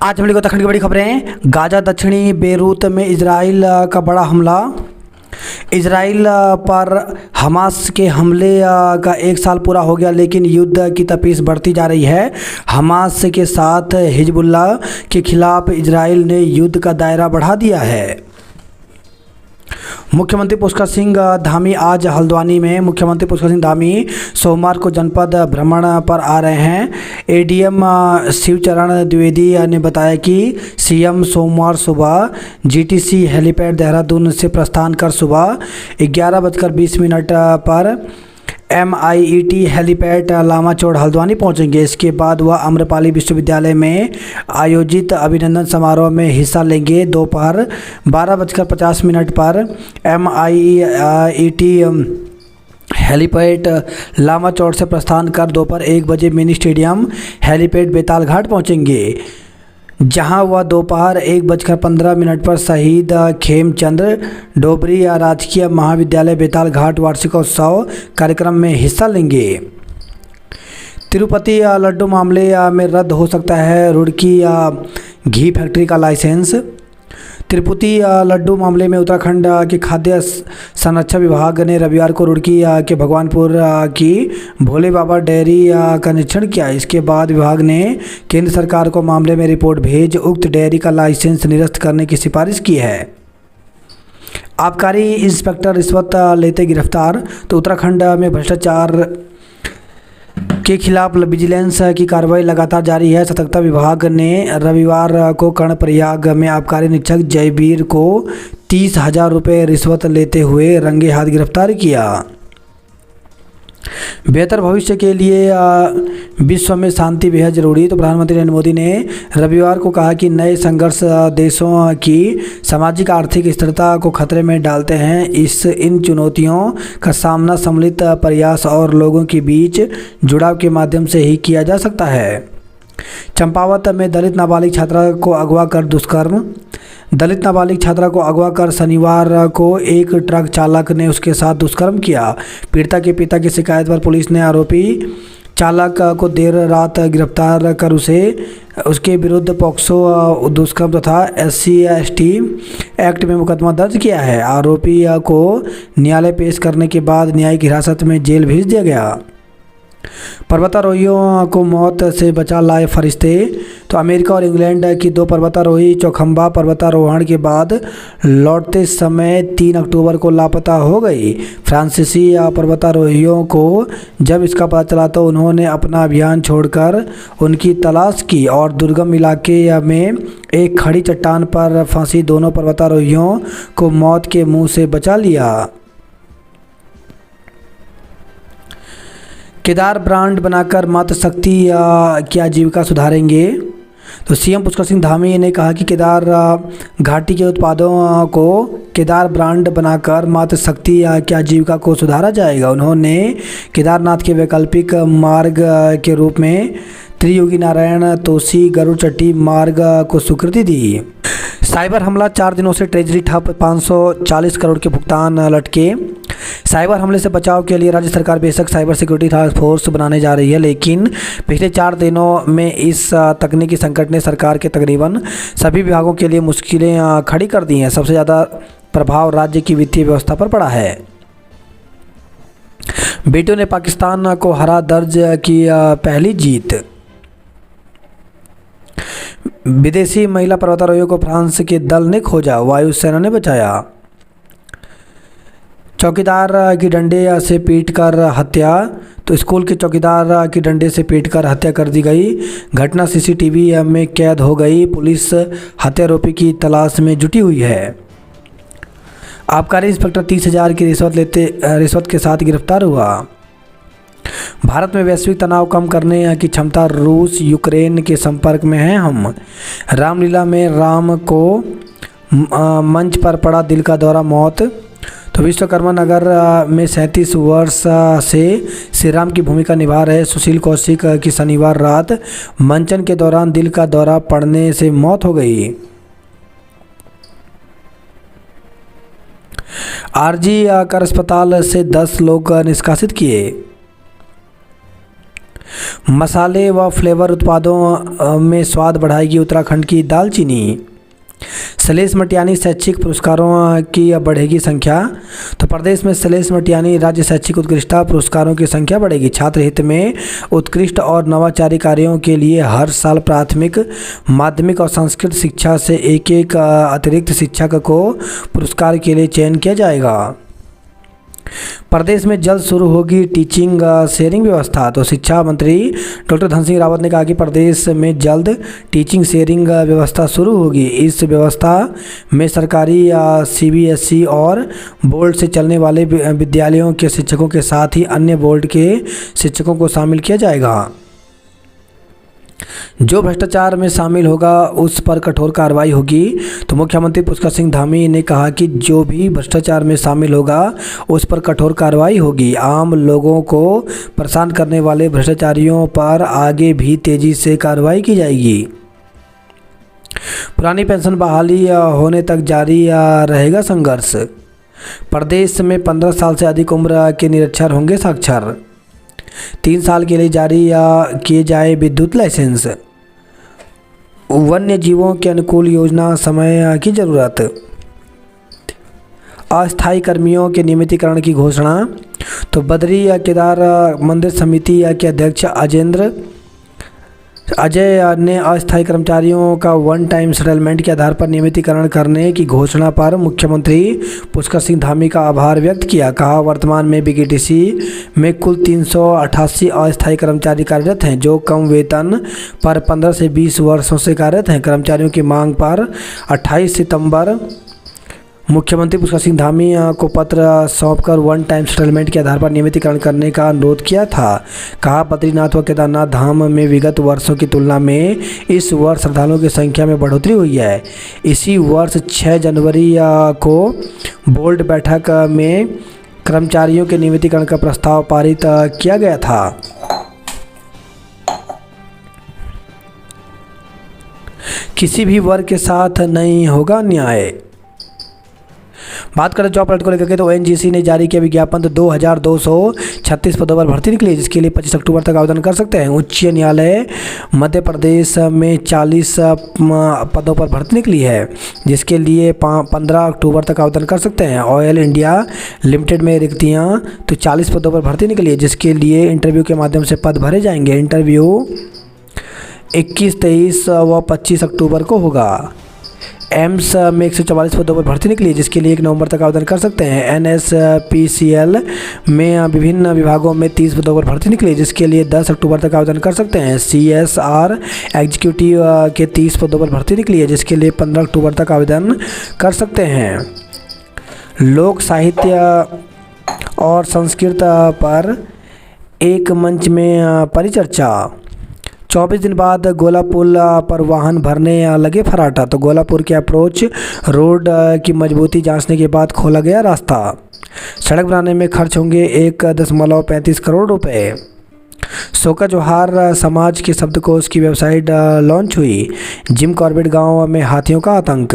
आज हम लोग दक्षिण की बड़ी खबरें। गाजा दक्षिणी बेरूत में इजराइल का बड़ा हमला। इजराइल पर हमास के हमले का एक साल पूरा हो गया, लेकिन युद्ध की तपीस बढ़ती जा रही है। हमास के साथ हिजबुल्लाह के खिलाफ इजराइल ने युद्ध का दायरा बढ़ा दिया है। मुख्यमंत्री पुष्कर सिंह धामी आज हल्द्वानी में। मुख्यमंत्री पुष्कर सिंह धामी सोमवार को जनपद भ्रमण पर आ रहे हैं। एडीएम शिवचरण द्विवेदी ने बताया कि सीएम सोमवार सुबह जीटीसी हेलीपैड देहरादून से प्रस्थान कर सुबह 11:20 पर MIET हेलीपैड लामाचौड़ हल्द्वानी पहुंचेंगे। इसके बाद वह आम्रपाली विश्वविद्यालय में आयोजित अभिनंदन समारोह में हिस्सा लेंगे। दोपहर 12:50 पर MIET हेलीपैड लामाचौड़ से प्रस्थान कर दोपहर 1 बजे मिनी स्टेडियम हेलीपैड बेताल घाट पहुंचेंगे, जहां वह दोपहर 1:15 पर शहीद खेमचंद डोबरी राजकीय महाविद्यालय बेताल घाट वार्षिकोत्सव कार्यक्रम में हिस्सा लेंगे। तिरुपति लड्डू मामले में रद्द हो सकता है रुड़की घी फैक्ट्री का लाइसेंस। तिरुपति लड्डू मामले में उत्तराखंड के खाद्य संरक्षण विभाग ने रविवार को रुड़की के भगवानपुर की भोले बाबा डेयरी का निरीक्षण किया। इसके बाद विभाग ने केंद्र सरकार को मामले में रिपोर्ट भेज उक्त डेयरी का लाइसेंस निरस्त करने की सिफारिश की है। आबकारी इंस्पेक्टर रिश्वत लेते गिरफ्तार। तो उत्तराखंड में भ्रष्टाचार के खिलाफ विजिलेंस की कार्रवाई लगातार जारी है। सतर्कता विभाग ने रविवार को कर्णप्रयाग में आबकारी निरीक्षक जयवीर को 30,000 रुपये रिश्वत लेते हुए रंगे हाथ गिरफ्तार किया। बेहतर भविष्य के लिए विश्व में शांति बेहद जरूरी। तो प्रधानमंत्री नरेंद्र मोदी ने रविवार को कहा कि नए संघर्ष देशों की सामाजिक आर्थिक स्थिरता को खतरे में डालते हैं। इन चुनौतियों का सामना सम्मिलित प्रयास और लोगों के बीच जुड़ाव के माध्यम से ही किया जा सकता है। चंपावत में दलित नाबालिग छात्रा को अगवा कर दुष्कर्म। दलित नाबालिग छात्रा को अगवा कर शनिवार को एक ट्रक चालक ने उसके साथ दुष्कर्म किया। पीड़िता के पिता की शिकायत पर पुलिस ने आरोपी चालक को देर रात गिरफ्तार कर उसके विरुद्ध पॉक्सो दुष्कर्म तथा SC/ST एक्ट में मुकदमा दर्ज किया है। आरोपी को न्यायालय पेश करने के बाद न्यायिक हिरासत में जेल भेज दिया गया। पर्वतारोहियों को मौत से बचा लाए फरिश्ते। तो अमेरिका और इंग्लैंड की 2 पर्वतारोही चौखंबा पर्वतारोहण के बाद लौटते समय 3 अक्टूबर को लापता हो गई। फ्रांसीसी पर्वतारोहियों को जब इसका पता चला तो उन्होंने अपना अभियान छोड़कर उनकी तलाश की और दुर्गम इलाके में एक खड़ी चट्टान पर फंसी दोनों पर्वतारोहियों को मौत के मुंह से बचा लिया। केदार ब्रांड बनाकर मातृशक्ति की आजीविका सुधारेंगे। तो सीएम पुष्कर सिंह धामी ने कहा कि केदार घाटी के उत्पादों को केदार ब्रांड बनाकर मातृशक्ति की आजीविका को सुधारा जाएगा। उन्होंने केदारनाथ के वैकल्पिक मार्ग के रूप में त्रियोगी नारायण तोसी गरुड़ चट्टी मार्ग को स्वीकृति दी। साइबर हमला 4 दिनों से ट्रेजरी ठप, 540 करोड़ के भुगतान लटके। साइबर हमले से बचाव के लिए राज्य सरकार बेशक साइबर सिक्योरिटी टास्क फोर्स बनाने जा रही है, लेकिन पिछले 4 दिनों में इस तकनीकी संकट ने सरकार के तकरीबन सभी विभागों के लिए मुश्किलें खड़ी कर दी हैं। सबसे ज़्यादा प्रभाव राज्य की वित्तीय व्यवस्था पर पड़ा है। बेटियों ने पाकिस्तान को हरा दर्ज की पहली जीत। विदेशी महिला पर्वतारोहियों को फ्रांस के दल ने खोजा, वायुसेना ने बचाया। चौकीदार की डंडे से पीटकर हत्या। तो स्कूल के चौकीदार की डंडे से पीटकर हत्या कर दी गई। घटना CCTV में कैद हो गई। पुलिस हत्यारोपी की तलाश में जुटी हुई है। आबकारी इंस्पेक्टर 30,000 की रिश्वत के साथ गिरफ्तार हुआ। भारत में वैश्विक तनाव कम करने की क्षमता। रूस यूक्रेन के संपर्क में हैं हम। रामलीला में राम को मंच पर पड़ा दिल का दौरा, मौत। तो विश्वकर्मा नगर में 37 वर्ष से श्री राम की भूमिका निभा रहे सुशील कौशिक की शनिवार रात मंचन के दौरान दिल का दौरा पड़ने से मौत हो गई। आरजी कर अस्पताल से 10 लोग निष्कासित किए। मसाले व फ्लेवर उत्पादों में स्वाद बढ़ाएगी उत्तराखंड की दालचीनी। सलेश मटियानी शैक्षिक पुरस्कारों की अब बढ़ेगी संख्या। तो प्रदेश में सलेश मटियानी राज्य शैक्षिक उत्कृष्टता पुरस्कारों की संख्या बढ़ेगी। छात्र हित में उत्कृष्ट और नवाचारी कार्यों के लिए हर साल प्राथमिक, माध्यमिक और संस्कृत शिक्षा से एक एक अतिरिक्त शिक्षक को पुरस्कार के लिए चयन किया जाएगा। प्रदेश में जल्द शुरू होगी टीचिंग शेयरिंग व्यवस्था। तो शिक्षा मंत्री डॉक्टर धन सिंह रावत ने कहा कि प्रदेश में जल्द टीचिंग शेयरिंग व्यवस्था शुरू होगी। इस व्यवस्था में सरकारी सीबीएसई और बोर्ड से चलने वाले विद्यालयों के शिक्षकों के साथ ही अन्य बोर्ड के शिक्षकों को शामिल किया जाएगा। जो भ्रष्टाचार में शामिल होगा उस पर कठोर कार्रवाई होगी। तो मुख्यमंत्री पुष्कर सिंह धामी ने कहा कि जो भी भ्रष्टाचार में शामिल होगा उस पर कठोर कार्रवाई होगी। आम लोगों को परेशान करने वाले भ्रष्टाचारियों पर आगे भी तेजी से कार्रवाई की जाएगी। पुरानी पेंशन बहाली होने तक जारी रहेगा संघर्ष। प्रदेश में 15 साल से अधिक उम्र के निरक्षर होंगे साक्षर। 3 साल के लिए जारी किए जाए विद्युत लाइसेंस। वन्य जीवों के अनुकूल योजना समय की जरूरत। अस्थायी कर्मियों के नियमितीकरण की घोषणा। तो बद्री केदार मंदिर समिति के अध्यक्ष अजय ने अस्थायी कर्मचारियों का वन टाइम सेटलमेंट के आधार पर नियमितीकरण करने की घोषणा पर मुख्यमंत्री पुष्कर सिंह धामी का आभार व्यक्त किया। कहा वर्तमान में बीकेटीसी में कुल 388 अस्थायी कर्मचारी कार्यरत हैं जो कम वेतन पर 15 से 20 वर्षों से कार्यरत हैं। कर्मचारियों की मांग पर 28 सितंबर मुख्यमंत्री पुष्कर सिंह धामी को पत्र सौंपकर वन टाइम सेटलमेंट के आधार पर नियमितीकरण करने का अनुरोध किया था। कहा बद्रीनाथ व केदारनाथ धाम में विगत वर्षों की तुलना में इस वर्ष श्रद्धालुओं की संख्या में बढ़ोतरी हुई है। इसी वर्ष 6 जनवरी को बोर्ड बैठक में कर्मचारियों के नियमितीकरण का प्रस्ताव पारित किया गया था। किसी भी वर्ग के साथ नहीं होगा न्याय। बात करें जॉब अलर्ट को लेकर के तो ओएनजीसी ने जारी किया विज्ञापन। तो 2236 पदों पर भर्ती निकली है जिसके लिए 25 अक्टूबर तक आवेदन कर सकते हैं। उच्च न्यायालय मध्य प्रदेश में 40 पदों पर भर्ती निकली है जिसके लिए 15 अक्टूबर तक आवेदन कर सकते हैं। ऑयल इंडिया लिमिटेड में रिक्तियां तो 40 पदों पर भर्ती निकली है जिसके लिए इंटरव्यू के माध्यम से पद भरे जाएंगे। इंटरव्यू 21, 23 व 25 अक्टूबर को होगा। एम्स में 144 पदों पर भर्ती निकली है जिसके लिए 1 नवंबर तक आवेदन कर सकते हैं। एनएसपीसीएल में विभिन्न विभागों में 30 पदों पर भर्ती निकली है जिसके लिए 10 अक्टूबर तक आवेदन कर सकते हैं। सीएसआर एग्जीक्यूटिव के 30 पदों पर भर्ती निकली है जिसके लिए 15 अक्टूबर तक आवेदन कर सकते हैं। लोक साहित्य और संस्कृत पर एक मंच में परिचर्चा। 24 दिन बाद गोला पुल पर वाहन भरने लगे फराटा। तो गोलापुर के अप्रोच रोड की मजबूती जांचने के बाद खोला गया रास्ता। सड़क बनाने में खर्च होंगे 1.35 करोड़ रुपए। शोका जोहार समाज के शब्दकोश की वेबसाइट लॉन्च हुई। जिम कॉर्बेट गांव में हाथियों का आतंक।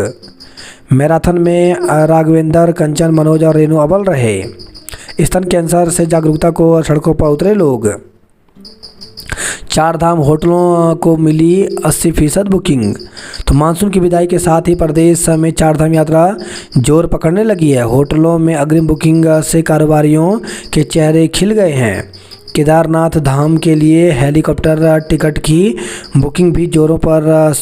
मैराथन में राघवेंद्र, कंचन, मनोज और रेणु अव्वल रहे। स्तन कैंसर से जागरूकता को सड़कों पर उतरे लोग। 4 धाम होटलों को मिली 80% बुकिंग। तो मानसून की विदाई के साथ ही प्रदेश में 4 धाम यात्रा जोर पकड़ने लगी है। होटलों में अग्रिम बुकिंग से कारोबारियों के चेहरे खिल गए हैं। केदारनाथ धाम के लिए हेलीकॉप्टर टिकट की बुकिंग भी जोरों पर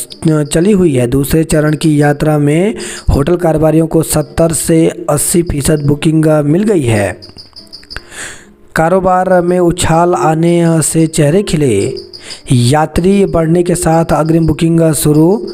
चली हुई है। दूसरे चरण की यात्रा में होटल कारोबारियों को 70 से 80% बुकिंग मिल गई है। कारोबार में उछाल आने से चेहरे खिले। यात्री बढ़ने के साथ अग्रिम बुकिंग शुरू।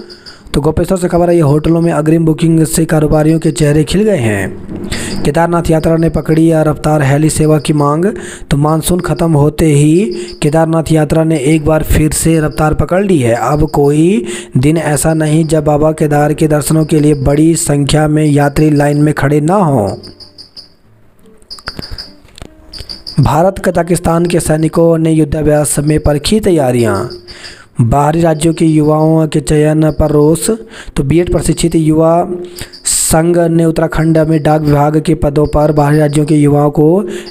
तो गोपेश्वर से खबर है ये होटलों में अग्रिम बुकिंग से कारोबारियों के चेहरे खिल गए हैं। केदारनाथ यात्रा ने पकड़ी रफ्तार, हेली सेवा की मांग। तो मानसून खत्म होते ही केदारनाथ यात्रा ने एक बार फिर से रफ्तार पकड़ ली है। अब कोई दिन ऐसा नहीं जब बाबा केदार के दर्शनों के लिए बड़ी संख्या में यात्री लाइन में खड़े ना हों। भारत कजाकिस्तान के सैनिकों ने युद्धाभ्यास में परखी तैयारियां। बाहरी राज्यों के युवाओं के चयन पर रोष। तो बीएड प्रशिक्षित युवा संघ ने उत्तराखंड में डाक विभाग के पदों पर बाहरी राज्यों के युवाओं को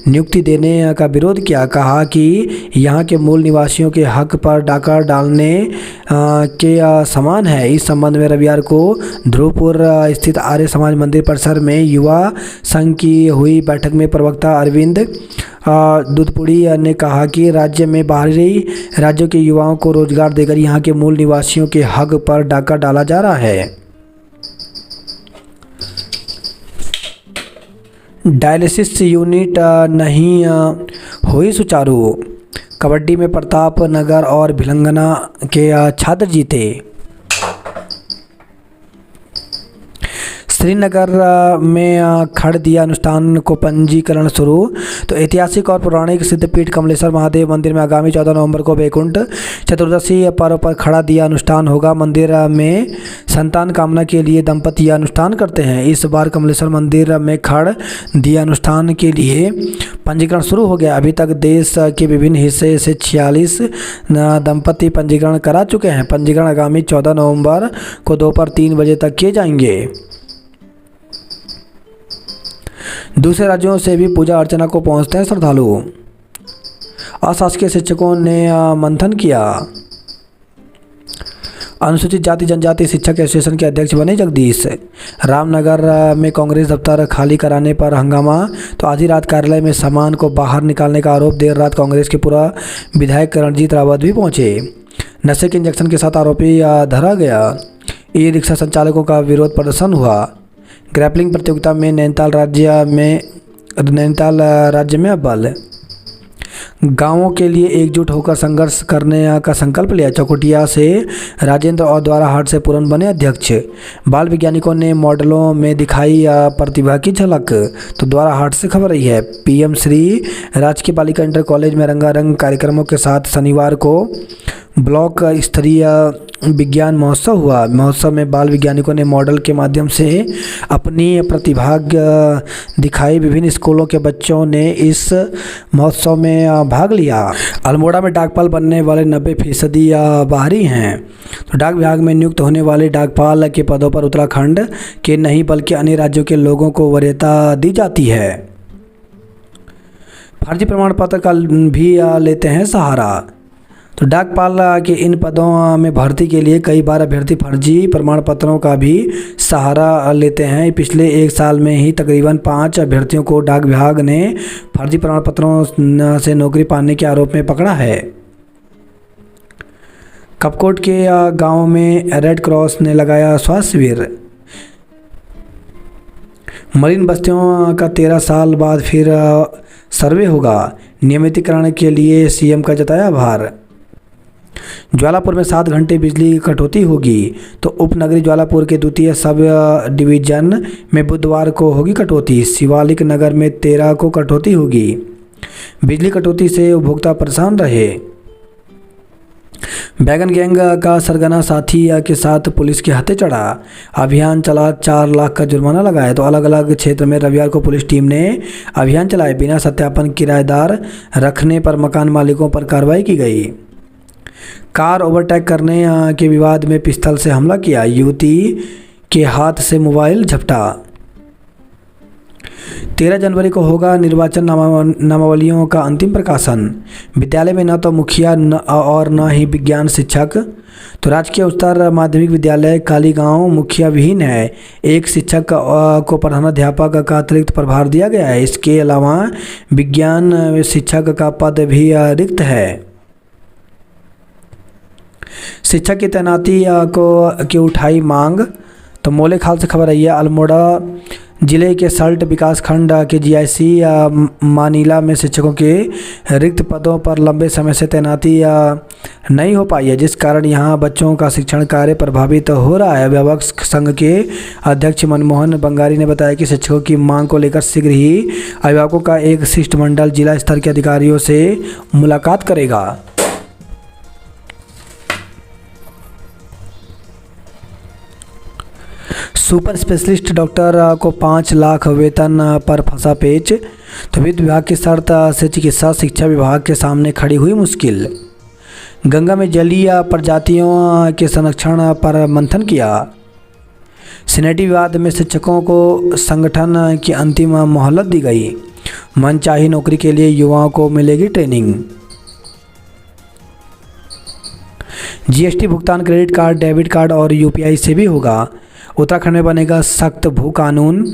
नियुक्ति देने का विरोध किया। कहा कि यहां के मूल निवासियों के हक पर डाका डालने के समान है। इस संबंध में रविवार को ध्रुवपुर स्थित आर्य समाज मंदिर परिसर में युवा संघ की हुई बैठक में प्रवक्ता अरविंद दूधपुड़ी ने कहा कि राज्य में बाहरी राज्यों के युवाओं को रोजगार देकर यहां के मूल निवासियों के हक पर डाका डाला जा रहा है। डायलिसिस यूनिट नहीं हुई सुचारू। कबड्डी में प्रताप नगर और भिलंगना के छात्र जीते। श्रीनगर में खड़ दिया अनुष्ठान को पंजीकरण शुरू। तो ऐतिहासिक और पौराणिक सिद्धपीठ कमलेश्वर महादेव मंदिर में आगामी 14 नवंबर को वैकुंठ चतुर्दशी पर्व पर खड़ा दिया अनुष्ठान होगा। मंदिर में संतान कामना के लिए दंपति यह अनुष्ठान करते हैं। इस बार कमलेश्वर मंदिर में खड़ दिया अनुष्ठान के लिए पंजीकरण शुरू हो गया। अभी तक देश के विभिन्न हिस्से से 46 दंपति पंजीकरण करा चुके हैं। पंजीकरण आगामी 14 नवंबर को दोपहर 3 बजे तक किए जाएंगे। दूसरे राज्यों से भी पूजा अर्चना को पहुंचते हैं श्रद्धालु। अशासकीय शिक्षकों ने मंथन किया। अनुसूचित जाति जनजाति शिक्षक एसोसिएशन के अध्यक्ष बने जगदीश। रामनगर में कांग्रेस दफ्तर खाली कराने पर हंगामा। तो आधी रात कार्यालय में सामान को बाहर निकालने का आरोप। देर रात कांग्रेस के पूरा विधायक रणजीत रावत भी पहुंचे। नशे के इंजेक्शन के साथ आरोपी धरा गया। ई रिक्शा संचालकों का विरोध प्रदर्शन हुआ। ग्रैपलिंग प्रतियोगिता में नैनीताल राज्य में अव्वल। गांवों के लिए एकजुट होकर संघर्ष करने का संकल्प लिया। चौकुटिया से राजेंद्र और द्वाराहाट से पूरन बने अध्यक्ष। बाल वैज्ञानिकों ने मॉडलों में दिखाई प्रतिभा की झलक। तो द्वाराहाट से खबर रही है। पीएम श्री राजकीय बालिका इंटर कॉलेज में रंगारंग कार्यक्रमों के साथ शनिवार को ब्लॉक स्तरीय विज्ञान महोत्सव हुआ। महोत्सव में बाल वैज्ञानिकों ने मॉडल के माध्यम से अपनी प्रतिभा दिखाई। विभिन्न स्कूलों के बच्चों ने इस महोत्सव में भाग लिया। अल्मोड़ा में डाकपाल बनने वाले 90% बाहरी हैं। तो डाक विभाग में नियुक्त होने वाले डाकपाल के पदों पर उत्तराखंड के नहीं बल्कि अन्य राज्यों के लोगों को वरीयता दी जाती है। फर्जी प्रमाण पत्र का भी लेते हैं सहारा। तो डाकपाल के इन पदों में भर्ती के लिए कई बार अभ्यर्थी फर्जी प्रमाण पत्रों का भी सहारा लेते हैं। पिछले 1 साल में ही तकरीबन 5 अभ्यर्थियों को डाक विभाग ने फर्जी प्रमाण पत्रों से नौकरी पाने के आरोप में पकड़ा है। कपकोट के गांव में रेड क्रॉस ने लगाया स्वास्थ्य शिविर। मलिन बस्तियों का 13 साल बाद फिर सर्वे होगा। नियमितीकरण के लिए सीएम का जताया आभार। ज्वालापुर में 7 घंटे बिजली कटौती होगी। तो उपनगरी ज्वालापुर के द्वितीय सब डिवीजन में बुधवार को होगी कटौती। शिवालिक नगर में 13 को कटौती होगी। बिजली कटौती से उपभोक्ता परेशान रहे। बैगन गैंग का सरगना साथी के साथ पुलिस के हाथे चढ़ा। अभियान चला, 4 लाख का जुर्माना लगाया। तो अलग अलग क्षेत्र में रविवार को पुलिस टीम ने अभियान चलाए। बिना सत्यापन किराएदार रखने पर मकान मालिकों पर कार्रवाई की गई। कार ओवरटेक करने के विवाद में पिस्तौल से हमला किया। युवती के हाथ से मोबाइल झपटा। 13 जनवरी को होगा निर्वाचन नामावलियों का अंतिम प्रकाशन। विद्यालय में न तो मुखिया और न ही विज्ञान शिक्षक। तो राजकीय उच्चतर माध्यमिक विद्यालय कालीगांव मुखिया विहीन है। एक शिक्षक को प्रधानाध्यापक का अतिरिक्त प्रभार दिया गया है। इसके अलावा विज्ञान शिक्षक का पद भी रिक्त है। शिक्षक की तैनाती की उठाई मांग। तो मोले खाल से खबर आई है। अल्मोड़ा जिले के सल्ट विकास खंड के जीआईसी मानीला में शिक्षकों के रिक्त पदों पर लंबे समय से तैनाती नहीं हो पाई है, जिस कारण यहां बच्चों का शिक्षण कार्य प्रभावित हो रहा है। अभिभावक संघ के अध्यक्ष मनमोहन बंगारी ने बताया कि शिक्षकों की मांग को लेकर शीघ्र ही अभिभावकों का एक शिष्टमंडल जिला स्तर के अधिकारियों से मुलाकात करेगा। सुपर स्पेशलिस्ट डॉक्टर को 5 लाख वेतन पर फंसा पेच। तो वित्त विभाग की शर्त से चिकित्सा शिक्षा विभाग के सामने खड़ी हुई मुश्किल। गंगा में जलीय प्रजातियों के संरक्षण पर मंथन किया। सिनेटी विवाद में शिक्षकों को संगठन की अंतिम मोहलत दी गई। मनचाही नौकरी के लिए युवाओं को मिलेगी ट्रेनिंग। जीएसटी भुगतान क्रेडिट कार्ड, डेबिट कार्ड और यूपीआई से भी होगा। उत्तराखंड में बनेगा सख्त भू कानून।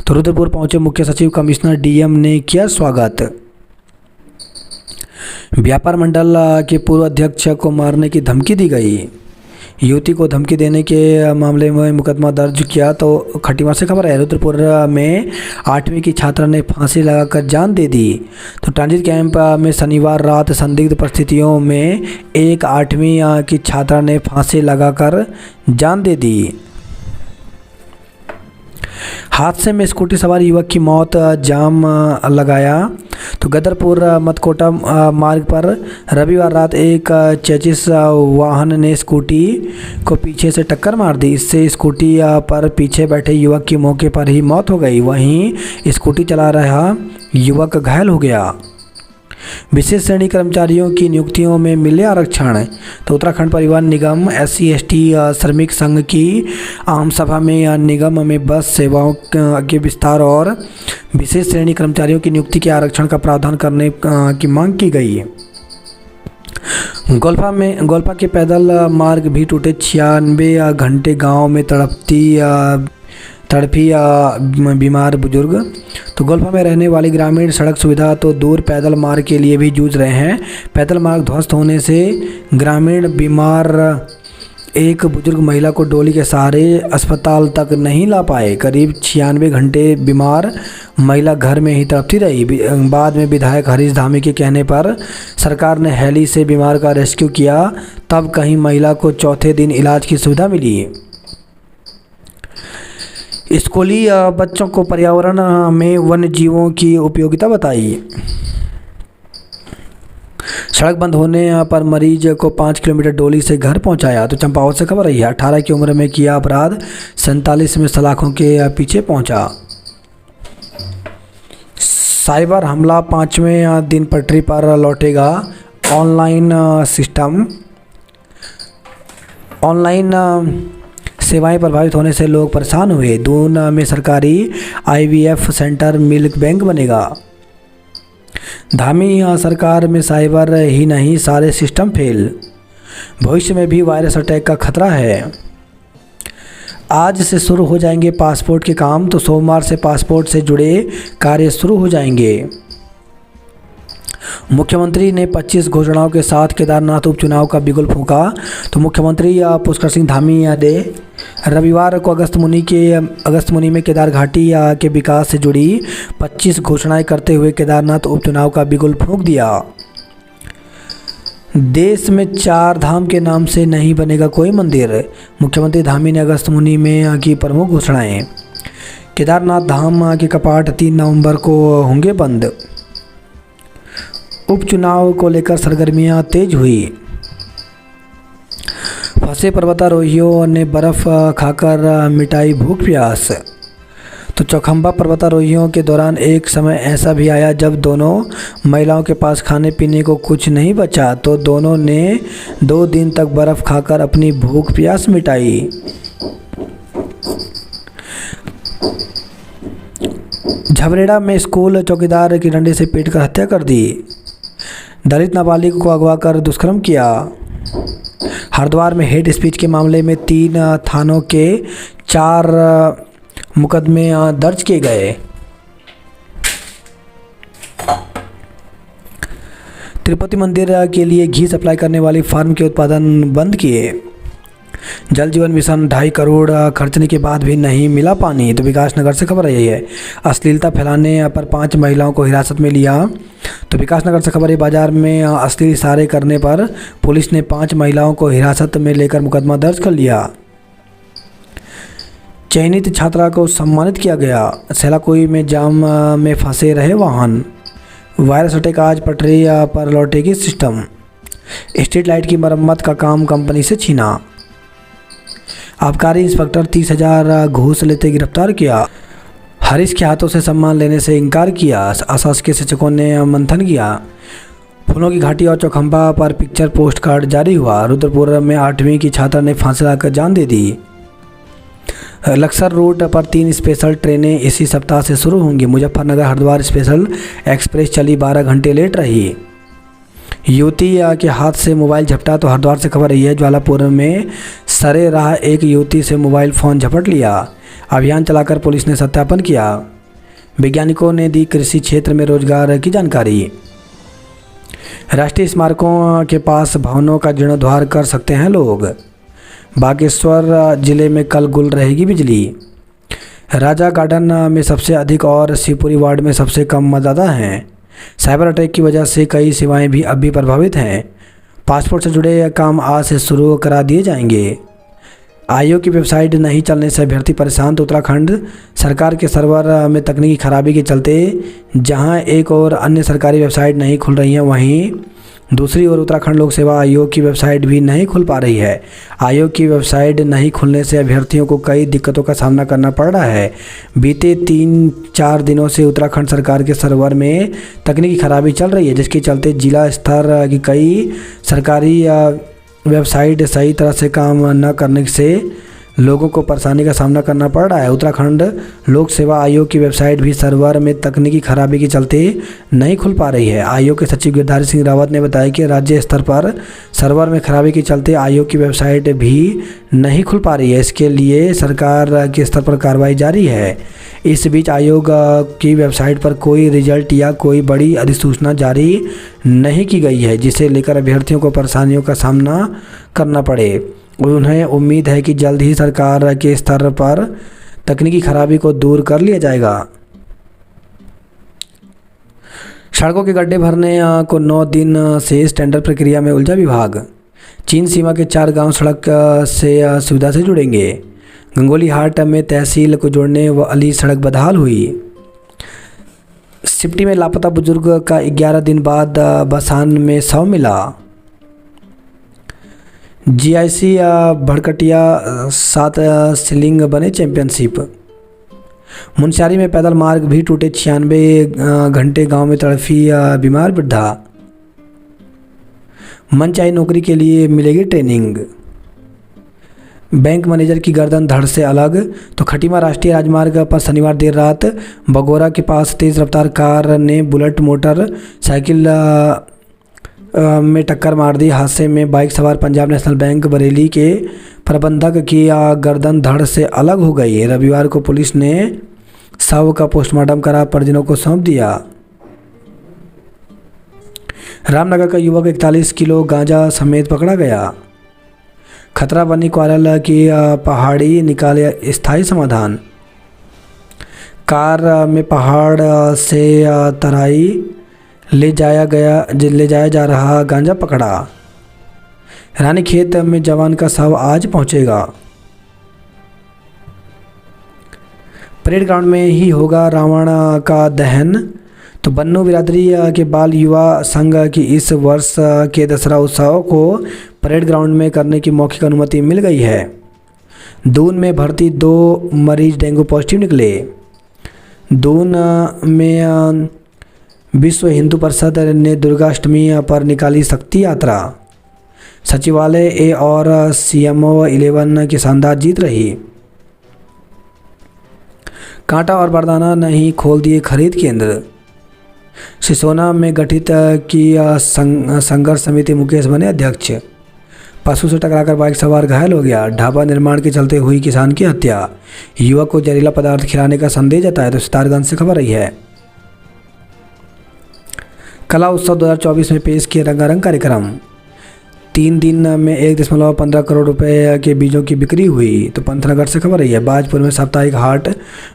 तो रुद्रपुर पहुंचे मुख्य सचिव, कमिश्नर, डीएम ने किया स्वागत। व्यापार मंडल के पूर्व अध्यक्ष को मारने की धमकी दी गई। युवती को धमकी देने के मामले में मुकदमा दर्ज किया। तो खटीमा से खबर है, रुद्रपुर में 8वीं की छात्रा ने फांसी लगाकर जान दे दी। तो ट्रांजिट कैंप में शनिवार रात संदिग्ध परिस्थितियों में एक 8वीं की छात्रा ने फांसी लगाकर जान दे दी। हादसे में स्कूटी सवार युवक की मौत, जाम लगाया। तो गदरपुर मतकोटा मार्ग पर रविवार रात एक चेचिस वाहन ने स्कूटी को पीछे से टक्कर मार दी। इससे स्कूटी पर पीछे बैठे युवक की मौके पर ही मौत हो गई। वहीं स्कूटी चला रहा युवक घायल हो गया। विशेष श्रेणी कर्मचारियों की नियुक्तियों में मिले आरक्षण। तो उत्तराखंड परिवहन निगम SC/ST श्रमिक संघ की आम सभा में निगम में बस सेवाओं के विस्तार और विशेष श्रेणी कर्मचारियों की नियुक्ति के आरक्षण का प्रावधान करने की मांग की गई। गोल्फा के पैदल मार्ग भी टूटे। 96 घंटे गांव में तड़पी बीमार बुजुर्ग। तो गोल्फा में रहने वाली ग्रामीण सड़क सुविधा तो दूर, पैदल मार्ग के लिए भी जूझ रहे हैं। पैदल मार्ग ध्वस्त होने से ग्रामीण बीमार एक बुजुर्ग महिला को डोली के सहारे अस्पताल तक नहीं ला पाए। करीब 96 घंटे बीमार महिला घर में ही तड़पती रही। बाद में विधायक हरीश धामी के कहने पर सरकार ने हेली से बीमार का रेस्क्यू किया। तब कहीं महिला को चौथे दिन इलाज की सुविधा मिली। स्कूली बच्चों को पर्यावरण में वन्य जीवों की उपयोगिता बताई। सड़क बंद होने पर मरीज को 5 किलोमीटर डोली से घर पहुंचाया। तो चंपावत से खबर रही है, 18 की उम्र में किया अपराध, 47 में सलाखों के पीछे पहुंचा। साइबर हमला 5वें दिन पटरी पर लौटेगा ऑनलाइन सिस्टम। ऑनलाइन सेवाएं प्रभावित होने से लोग परेशान हुए। दून में सरकारी IVF सेंटर मिल्क बैंक बनेगा। धामी सरकार में साइबर ही नहीं, सारे सिस्टम फेल। भविष्य में भी वायरस अटैक का खतरा है। आज से शुरू हो जाएंगे पासपोर्ट के काम। तो सोमवार से पासपोर्ट से जुड़े कार्य शुरू हो जाएंगे। मुख्यमंत्री ने 25 घोषणाओं के साथ केदारनाथ उपचुनाव का बिगुल फूंका। तो मुख्यमंत्री पुष्कर सिंह धामी ने रविवार को अगस्त मुनि में केदार घाटी के विकास से जुड़ी 25 घोषणाएं करते हुए केदारनाथ उपचुनाव का बिगुल फूंक दिया। देश में 4 धाम के नाम से नहीं बनेगा कोई मंदिर। मुख्यमंत्री धामी ने अगस्त मुनि में की प्रमुख घोषणाएं। केदारनाथ धाम के कपाट 3 नवंबर को होंगे बंद। उपचुनाव को लेकर सरगर्मियां तेज हुई। फंसे पर्वतारोहियों ने बर्फ खाकर मिटाई भूख प्यास। तो चौखंबा पर्वतारोहियों के दौरान एक समय ऐसा भी आया जब दोनों महिलाओं के पास खाने पीने को कुछ नहीं बचा। तो दोनों ने 2 दिन तक बर्फ खाकर अपनी भूख प्यास मिटाई। झबरेड़ा में स्कूल चौकीदार की डंडे से पीटकर हत्या कर दी। दलित नाबालिग को अगवा कर दुष्कर्म किया। हरिद्वार में हेट स्पीच के मामले में 3 थानों के 4 मुकदमे दर्ज किए गए। तिरुपति मंदिर के लिए घी सप्लाई करने वाली फार्म के उत्पादन बंद किए। जल जीवन मिशन 2.5 करोड़ खर्चने के बाद भी नहीं मिला पानी। तो विकासनगर से खबर यही है, अश्लीलता फैलाने पर 5 महिलाओं को हिरासत में लिया। तो विकासनगर से खबर है, बाजार में अश्लील इशारे करने पर पुलिस ने 5 महिलाओं को हिरासत में लेकर मुकदमा दर्ज कर लिया। चयनित छात्रा को सम्मानित किया गया। सेलाकुई में जाम में फंसे रहे वाहन। वायरस अटैक, आज पटरी पर लौटेगी सिस्टम। स्ट्रीट लाइट की मरम्मत का काम कंपनी से छीना। आबकारी इंस्पेक्टर 30,000 घूस लेते गिरफ्तार किया। हरीश के हाथों से सम्मान लेने से इनकार किया। अशासकीय शिक्षकों ने मंथन किया। फूलों की घाटी और चौखंबा पर पिक्चर पोस्ट कार्ड जारी हुआ। रुद्रपुर में 8वीं की छात्रा ने फांसी लगाकर जान दे दी। लक्सर रूट पर 3 स्पेशल ट्रेनें इसी सप्ताह से शुरू होंगी। मुजफ्फरनगर हरिद्वार स्पेशल एक्सप्रेस चली 12 घंटे लेट रही। युवती के हाथ से मोबाइल झपटा तो हरिद्वार से खबर रही है। ज्वालापुर में सरे राह एक युवती से मोबाइल फ़ोन झपट लिया। अभियान चलाकर पुलिस ने सत्यापन किया। वैज्ञानिकों ने दी कृषि क्षेत्र में रोजगार की जानकारी। राष्ट्रीय स्मारकों के पास भवनों का जीर्णोद्धार कर सकते हैं लोग। बागेश्वर जिले में कल गुल रहेगी बिजली। राजा गार्डन में सबसे अधिक और शिवपुरी वार्ड में सबसे कम मतदाता हैं। साइबर अटैक की वजह से कई सेवाएं भी अब भी प्रभावित हैं। पासपोर्ट से जुड़े काम आज से शुरू करा दिए जाएंगे। आयोग की वेबसाइट नहीं चलने से अभ्यर्थी परेशान तो उत्तराखंड सरकार के सर्वर में तकनीकी खराबी के चलते जहां एक और अन्य सरकारी वेबसाइट नहीं खुल रही हैं, वहीं दूसरी ओर उत्तराखंड लोक सेवा आयोग की वेबसाइट भी नहीं खुल पा रही है। आयोग की वेबसाइट नहीं खुलने से अभ्यर्थियों को कई दिक्कतों का सामना करना पड़ रहा है। बीते 3-4 दिनों से उत्तराखंड सरकार के सर्वर में तकनीकी खराबी चल रही है, जिसके चलते जिला स्तर की कई सरकारी वेबसाइट सही तरह से काम न करने से लोगों को परेशानी का सामना करना पड़ रहा है। उत्तराखंड लोक सेवा आयोग की वेबसाइट भी सर्वर में तकनीकी खराबी के चलते नहीं खुल पा रही है। आयोग के सचिव गिरधारी सिंह रावत ने बताया कि राज्य स्तर पर सर्वर में खराबी के चलते आयोग की वेबसाइट भी नहीं खुल पा रही है। इसके लिए सरकार के स्तर पर कार्रवाई जारी है। इस बीच आयोग की वेबसाइट पर कोई रिजल्ट या कोई बड़ी अधिसूचना जारी नहीं की गई है, जिसे लेकर अभ्यर्थियों को परेशानियों का सामना करना पड़े। उन्हें उम्मीद है कि जल्द ही सरकार के स्तर पर तकनीकी खराबी को दूर कर लिया जाएगा। सड़कों के गड्ढे भरने को 9 दिन से इस टेंडर प्रक्रिया में उलझा विभाग। चीन सीमा के 4 गांव सड़क से सुविधा से जुड़ेंगे। गंगोलीहाट में तहसील को जोड़ने वाली सड़क बदहाल हुई। सिप्टी में लापता बुजुर्ग का 11 दिन बाद बसान में शव मिला। जीआईसी भड़कटिया 7 सीलिंग बने चैंपियनशिप। मुनस्यारी में पैदल मार्ग भी टूटे। 96 घंटे गांव में तड़फी बीमार वृद्धा। मनचाही नौकरी के लिए मिलेगी ट्रेनिंग। बैंक मैनेजर की गर्दन धड़ से अलग तो खटीमा राष्ट्रीय राजमार्ग पर शनिवार देर रात बगोरा के पास तेज़ रफ्तार कार ने बुलेट मोटर साइकिल में टक्कर मार दी। हादसे में बाइक सवार पंजाब नेशनल बैंक बरेली के प्रबंधक की गर्दन धड़ से अलग हो गई। रविवार को पुलिस ने शव का पोस्टमार्टम करा परिजनों को सौंप दिया। रामनगर का युवक 41 किलो गांजा समेत पकड़ा गया। खतरा बनी कोरल की पहाड़ी, निकाले स्थायी समाधान। कार में पहाड़ से तराई ले जाया जा रहा गांजा पकड़ा। रानीखेत में जवान का शव आज पहुंचेगा। परेड ग्राउंड में ही होगा रावण का दहन। तो बन्नू बिरादरी के बाल युवा संघ की इस वर्ष के दशहरा उत्सव को परेड ग्राउंड में करने की मौखिक अनुमति मिल गई है। दून में भर्ती 2 मरीज डेंगू पॉजिटिव निकले। दून में विश्व हिंदू परिषद ने दुर्गाष्टमी पर निकाली शक्ति यात्रा। सचिवालय ए और CMO 11 की शानदार जीत रही। कांटा और बरदाना नहीं खोल दिए खरीद केंद्र। सिसोना में गठित की संघर्ष समिति, मुकेश बने अध्यक्ष। पशु से टकराकर बाइक सवार घायल हो गया। ढाबा निर्माण के चलते हुई किसान की हत्या। युवक को जहरीला पदार्थ खिलाने का संदेह जताया। तो सितारगंज से खबर रही है। कला उत्सव 2024 में पेश किए रंगारंग कार्यक्रम। 3 दिन में 1.15 करोड़ रुपए के बीजों की बिक्री हुई। तो पंतनगर से खबर रही है। बाजपुर में साप्ताहिक हाट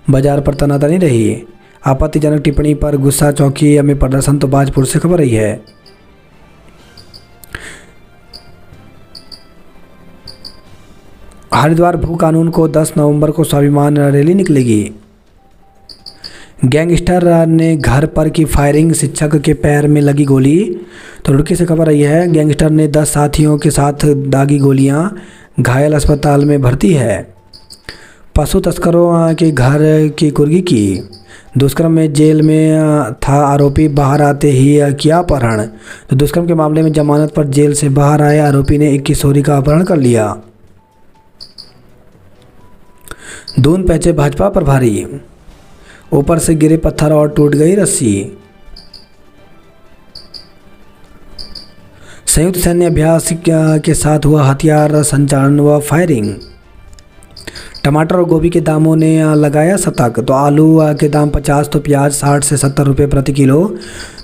बाजार पर तनातनी रही। आपत्तिजनक टिप्पणी पर गुस्सा चौकी में प्रदर्शन। तो बाजपुर से खबर रही है। हरिद्वार भू कानून को 10 नवंबर को स्वाभिमान रैली निकलेगी। गैंगस्टर ने घर पर की फायरिंग, शिक्षक के पैर में लगी गोली। तो रुड़की से खबर रही है। गैंगस्टर ने 10 साथियों के साथ दागी गोलियां, घायल अस्पताल में भर्ती है। पशु तस्करों के घर की कुर्गी की। दुष्कर्म में जेल में था आरोपी, बाहर आते ही किया अपहरण। तो दुष्कर्म के मामले में जमानत पर जेल से बाहर आए आरोपी ने एक किशोरी का अपहरण कर लिया। दून पहुंचे भाजपा प्रभारी, ऊपर से गिरे पत्थर और टूट गई रस्सी। संयुक्त सैन्य अभ्यास के साथ हुआ हथियार संचालन व फायरिंग। टमाटर और गोभी के दामों ने लगाया शतक। तो आलू के दाम 50 तो प्याज 60 से 70 रुपये प्रति किलो।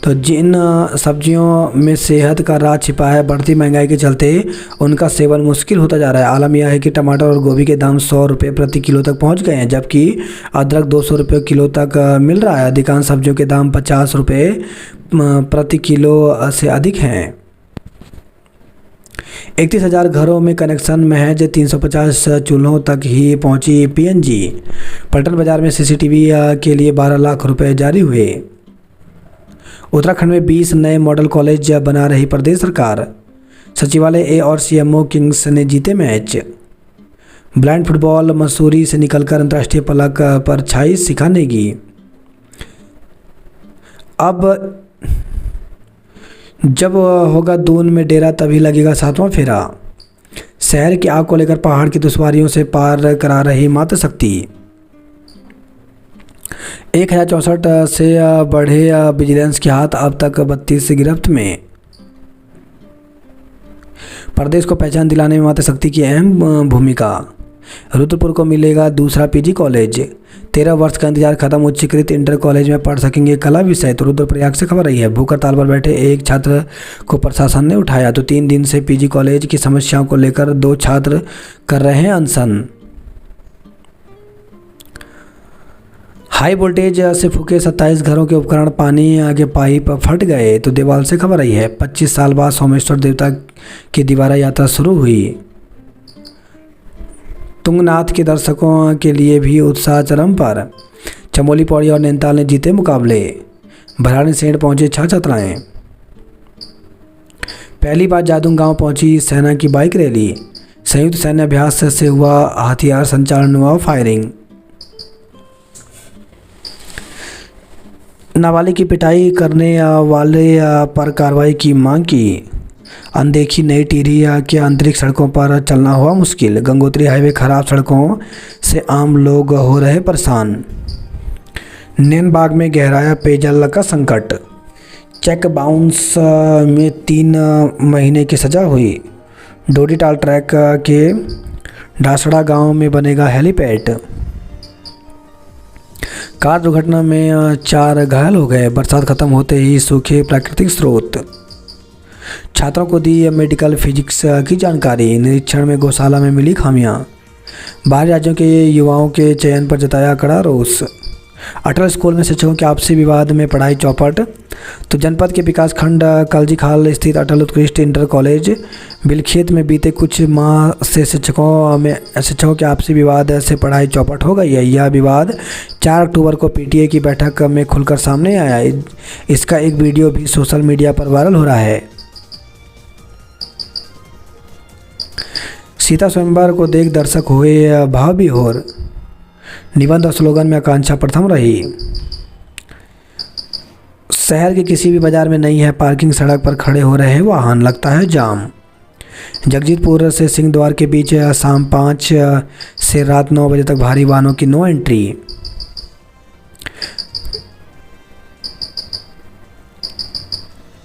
तो जिन सब्जियों में सेहत का राज छिपा है, बढ़ती महंगाई के चलते उनका सेवन मुश्किल होता जा रहा है। आलम यह है कि टमाटर और गोभी के दाम 100 रुपये प्रति किलो तक पहुंच गए हैं, जबकि अदरक 200 रुपये किलो तक मिल रहा है। अधिकांश सब्जियों के दाम 50 रुपये प्रति किलो से अधिक हैं। 31,000 घरों में कनेक्शन, महज 350 चूल्हों तक ही पहुंची पीएनजी। पलटन बाजार में सीसीटीवी के लिए 12 लाख रुपए जारी हुए। उत्तराखंड में 20 नए मॉडल कॉलेज बना रही प्रदेश सरकार। सचिवालय ए और सीएमओ किंग्स ने जीते मैच। ब्लाइंड फुटबॉल मसूरी से निकलकर अंतर्राष्ट्रीय पलक पर छाई सिखाने की। अब जब होगा दून में डेरा तभी लगेगा 7वां फेरा। शहर की आग को लेकर पहाड़ की दुश्वारियों से पार करा रही मातृशक्ति। 1064 से बढ़े विजिलेंस के हाथ, अब तक 32 गिरफ्त में। प्रदेश को पहचान दिलाने में मातृशक्ति की अहम भूमिका। रुद्रपुर को मिलेगा दूसरा पीजी कॉलेज। 13 वर्ष का इंतजार खत्म, उच्चीकृत इंटर कॉलेज में पढ़ सकेंगे कला विषय। तो रुद्रप्रयाग से खबर रही है। भूख हड़ताल पर बैठे एक छात्र को प्रशासन ने उठाया। तो 3 दिन से पीजी कॉलेज की समस्याओं को लेकर 2 छात्र कर रहे हैं अनशन। हाई वोल्टेज से फूके 27 घरों के उपकरण, पानी के पाइप फट गए। तो देवाल से खबर रही है। 25 साल बाद सोमेश्वर देवता की दीवारा यात्रा शुरू हुई। तुंगनाथ के दर्शकों के लिए भी उत्साह चरम पर। चमोली, पौड़ी और नैनीताल ने जीते मुकाबले। भराड़ी सेठ पहुंचे 6 छात्राएं। पहली बार जादूंग गांव पहुंची सेना की बाइक रैली। संयुक्त सैन्य अभ्यास से हुआ हथियार संचालन व फायरिंग। नाबालिग की पिटाई करने वाले पर कार्रवाई की मांग की। अनदेखी नई टिहरी के आंतरिक सड़कों पर चलना हुआ मुश्किल। गंगोत्री हाईवे खराब सड़कों से आम लोग हो रहे परेशान। नैनबाग में गहराया पेयजल का संकट। चेक बाउंस में 3 महीने की सजा हुई। डोडीटाल ट्रैक के ढासड़ा गांव में बनेगा हेलीपैड। कार दुर्घटना में 4 घायल हो गए। बरसात खत्म होते ही सूखे प्राकृतिक स्रोत। छात्रों को दी मेडिकल फिजिक्स की जानकारी। निरीक्षण में गौशाला में मिली खामियां। बाहरी राज्यों के युवाओं के चयन पर जताया कड़ा रोष। अटल स्कूल में शिक्षकों के आपसी विवाद में पढ़ाई चौपट। तो जनपद के विकास खंड कलजीखाल स्थित अटल उत्कृष्ट इंटर कॉलेज बिलखेत में बीते कुछ माह से शिक्षकों के आपसी विवाद से पढ़ाई चौपट हो गई है। यह विवाद 4 अक्टूबर को पीटीए की बैठक में खुलकर सामने आया। इसका एक वीडियो भी सोशल मीडिया पर वायरल हो रहा है। सीता स्वयंवर को देख दर्शक हुए भाव विभोर। निबंध और स्लोगन में आकांक्षा प्रथम रही। शहर के किसी भी बाजार में नहीं है पार्किंग, सड़क पर खड़े हो रहे वाहन, लगता है जाम। जगजीतपुर से सिंहद्वार के बीच शाम 5 से रात 9 बजे तक भारी वाहनों की नो एंट्री।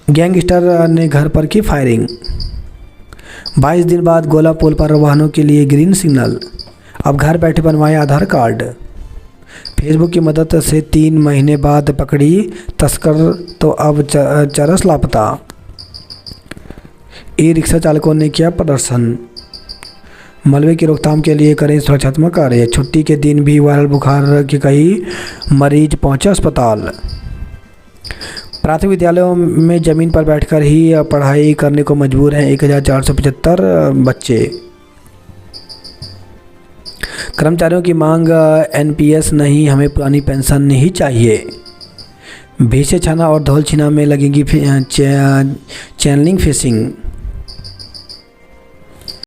गैंगस्टर ने घर पर की फायरिंग। 22 दिन बाद गोला पुल पर वाहनों के लिए ग्रीन सिग्नल। अब घर बैठे बनवाए आधार कार्ड। फेसबुक की मदद से 3 महीने बाद पकड़ी तस्कर, तो अब चरस लापता। ई रिक्शा चालकों ने किया प्रदर्शन। मलबे की रोकथाम के लिए करें सुरक्षात्मक कार्य। छुट्टी के दिन भी वायरल बुखार के कई मरीज पहुंचे अस्पताल। प्राथमिक विद्यालयों में ज़मीन पर बैठकर ही पढ़ाई करने को मजबूर हैं 1475 बच्चे। कर्मचारियों की मांग एनपीएस नहीं, हमें पुरानी पेंशन ही चाहिए। भीसे छाना और धौलछिना में लगेगी चैनलिंग फिशिंग।